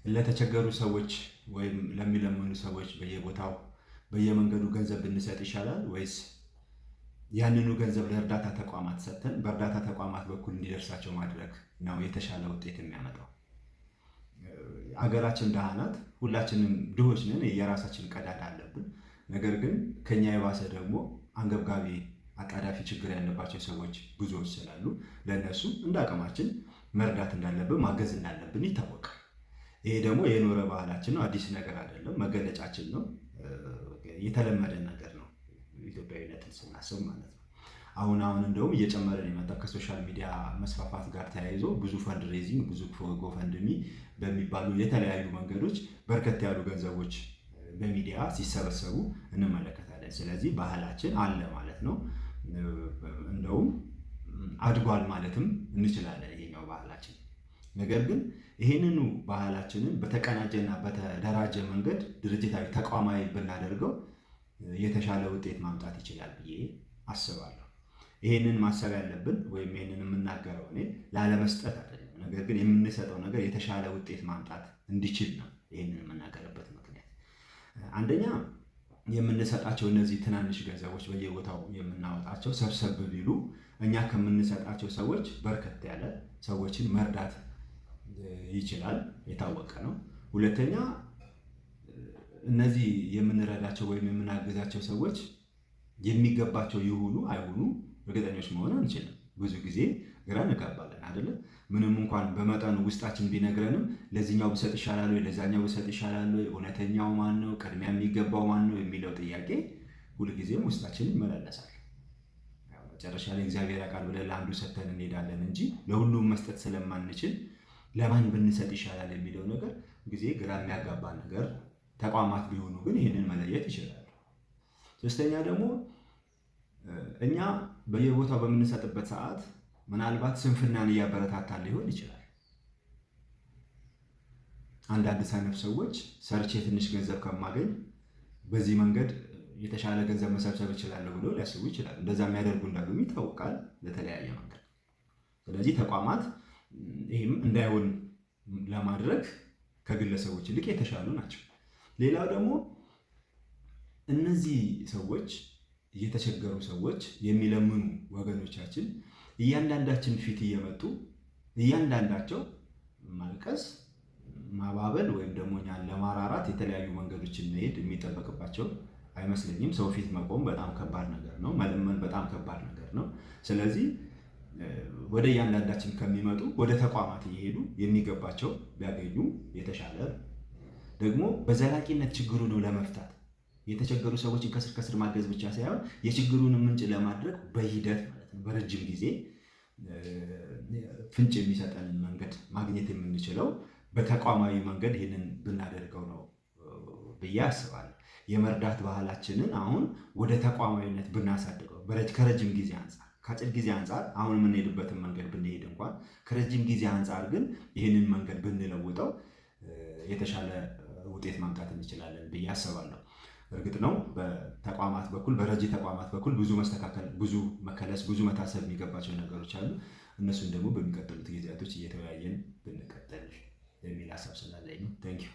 ለተቸገሩ ሰዎች ወይም ለሚለምኑ ሰዎች በየቦታው በየመንገዱ ገንዘብ ብንሰጥ ይሻላል ወይስ ያንኑ ገንዘብ ለእርዳታ ተቋማት ሰጥተን በእርዳታ ተቋማት በኩል እንዲደርሳቸው ማድረግ ነው የተሻለ ውጤት የሚያመጣው? ሀገራችን ድሃ ናት። ሁላችንም ድሆች ነን። የራሳችን ቀዳዳ አለብን። ነገር ግን ከኛ የባሰ ደግሞ አንገብጋቢ አጣዳፊ ችግር ያለባቸው ሰዎች ብዙዎች ስላሉ ለእነሱ እንደ አቅማችን መርዳት እንዳለብን ማገዝ እንዳለብን ይታወቃል። ይሄ ደግሞ የኖረ ባህላችን ነው። አዲስ ነገር አይደለም። መገለጫችን ነው። የተለመደ ነገር ነው ኢትዮጵያዊነትን ስናስብ ማለት ነው። አሁን እንደውም እየጨመረ ነው የመጣው ከሶሻል ሚዲያ መስፋፋት ጋር ተያይዞ ብዙ ፈንድ ሬዚንግ፣ ብዙ ጎፈንድሚ በሚባሉ የተለያዩ መንገዶች በርከት ያሉ ገንዘቦች በሚዲያ ሲሰበሰቡ እንመለከታለን። ስለዚህ ባህላችን አለ ማለት ነው። እንደውም አድጓል ማለትም እንችላለን ይሄኛው ባህላችን። ነገር ግን ይሄንኑ ባህላችንን በተቀናጀና በተደራጀ መንገድ ድርጅታዊ ተቋማዊ ብናደርገው የተሻለ ውጤት ማምጣት ይችላል ብዬ አስባለሁ። ይሄንን ማሰብ ያለብን ወይም ይሄንን የምናገረው እኔ ላለመስጠት አይደለም፣ ነገር ግን የምንሰጠው ነገር የተሻለ ውጤት ማምጣት እንዲችል ነው። ይሄንን የምናገርበት ምክንያት አንደኛ የምንሰጣቸው እነዚህ ትናንሽ ገንዘቦች በየቦታው የምናወጣቸው ሰብሰብ ቢሉ እኛ ከምንሰጣቸው ሰዎች በርከት ያለ ሰዎችን መርዳት ይችላል፣ የታወቀ ነው። ሁለተኛ እነዚህ የምንረዳቸው ወይም የምናግዛቸው ሰዎች የሚገባቸው ይሁኑ አይሁኑ እርግጠኞች መሆን አንችልም። ብዙ ጊዜ ግራ እንጋባለን አይደለ? ምንም እንኳን በመጠኑ ውስጣችን ቢነግረንም ለዚህኛው ብሰጥ ይሻላል ወይ ለዛኛው ብሰጥ ይሻላል ወይ እውነተኛው ማን ነው ቅድሚያ የሚገባው ማን ነው የሚለው ጥያቄ ሁልጊዜም ውስጣችን ይመላለሳል። መጨረሻ ላይ እግዚአብሔር ያውቃል ብለን ለአንዱ ሰጥተን እንሄዳለን እንጂ ለሁሉም መስጠት ስለማንችል ለማን ብንሰጥ ይሻላል የሚለው ነገር ጊዜ ግራ የሚያጋባ ነገር። ተቋማት ቢሆኑ ግን ይህንን መለየት ይችላሉ። ሶስተኛ ደግሞ እኛ በየቦታው በምንሰጥበት ሰዓት ምናልባት ስንፍናን እያበረታታን ሊሆን ይችላል። አንዳንድ ሰነፍ ሰዎች ሰርቼ ትንሽ ገንዘብ ከማገኝ በዚህ መንገድ የተሻለ ገንዘብ መሰብሰብ እችላለሁ ብሎ ሊያስቡ ይችላል። እንደዛ የሚያደርጉ እንዳሉ ይታወቃል በተለያየ መንገድ። ስለዚህ ተቋማት ይህም እንዳይሆን ለማድረግ ከግለሰቦች ይልቅ የተሻሉ ናቸው። ሌላው ደግሞ እነዚህ ሰዎች የተቸገሩ ሰዎች የሚለምኑ ወገኖቻችን እያንዳንዳችን ፊት እየመጡ እያንዳንዳቸው ማልቀስ፣ ማባበል ወይም ደግሞ እኛን ለማራራት የተለያዩ መንገዶችን መሄድ የሚጠበቅባቸው አይመስለኝም። ሰው ፊት መቆም በጣም ከባድ ነገር ነው። መለመን በጣም ከባድ ነገር ነው። ስለዚህ ወደ እያንዳንዳችን ከሚመጡ ወደ ተቋማት እየሄዱ የሚገባቸው ቢያገኙ የተሻለ ደግሞ በዘላቂነት ችግሩን ለመፍታት የተቸገሩ ሰዎችን ከስር ከስር ማገዝ ብቻ ሳይሆን የችግሩን ምንጭ ለማድረግ በሂደት ማለት ነው በረጅም ጊዜ ፍንጭ የሚሰጠንን መንገድ ማግኘት የምንችለው በተቋማዊ መንገድ ይህንን ብናደርገው ነው ብዬ አስባለሁ። የመርዳት ባህላችንን አሁን ወደ ተቋማዊነት ብናሳድገው ከረጅም ጊዜ አንጻር ከአጭር ጊዜ አንጻር አሁን የምንሄድበትን መንገድ ብንሄድ እንኳን ከረጅም ጊዜ አንጻር ግን ይህንን መንገድ ብንለውጠው የተሻለ ውጤት ማምጣት እንችላለን ብዬ አስባለሁ። እርግጥ ነው በተቋማት በኩል በረጂ ተቋማት በኩል ብዙ መስተካከል፣ ብዙ መከለስ፣ ብዙ መታሰብ የሚገባቸው ነገሮች አሉ። እነሱን ደግሞ በሚቀጥሉት ጊዜያቶች እየተወያየን ብንቀጥል የሚል ሀሳብ ስላለኝ ነው። ታንኪዩ